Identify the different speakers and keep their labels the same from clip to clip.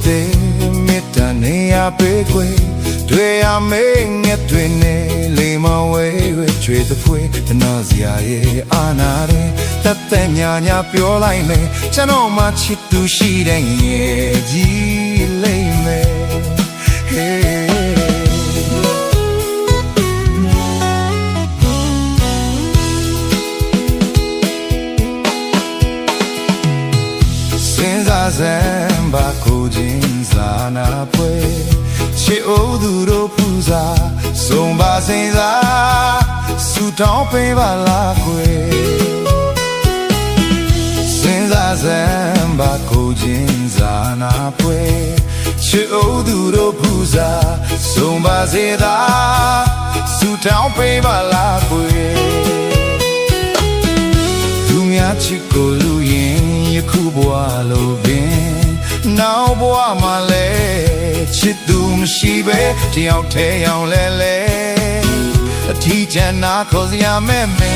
Speaker 1: တဲ့မေတ္တာနေရပေးခွေတွေ့ရမေးငယ်တွေနဲ့လေမဝဲရွေချွေသဖွေတနာစရာရဲ့အာနာတဲ့တက်တဲ့ညာညာပြောလိုက်မယ်ကျွန်တော်မှချစ်သူရှိတဲ့ငယ်ကြီးလိမ့်မယ် စဉ်းစားစမ်းပါကိုချင်းစာနာပွဲချစ်အိုးသူတို့ပူစာဆုံးပါစိန်စာဆူတောင်းပေးပါလားကွယ်စဉ်းစားစမ်းပါကိုချင်းစာနာပွဲချစ်အိုးသူတို့ပူစာဆုံးပါစေသာဆူတောင်းပေးပါလားကွယ်သူများချစ်ကိုလူရင်ယခုဘဝလိုပင်နောက်ဘဝမှာလဲချစ်သူမရှိပဲတယောက်တည်းရောင်လဲလဲအထီးကျန်နာခေါ်စရာမဲ့မဲ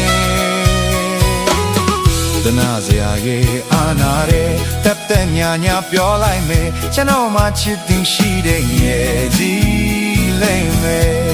Speaker 1: တနာစရာရဲ့အာနာတဲ့တက်တဲ့ညာညာပြောလိုက်မယ်ကျွန်တော်မှချစ်သူရှိတဲ့ရဲ့ကြီးလိမ့်မယ်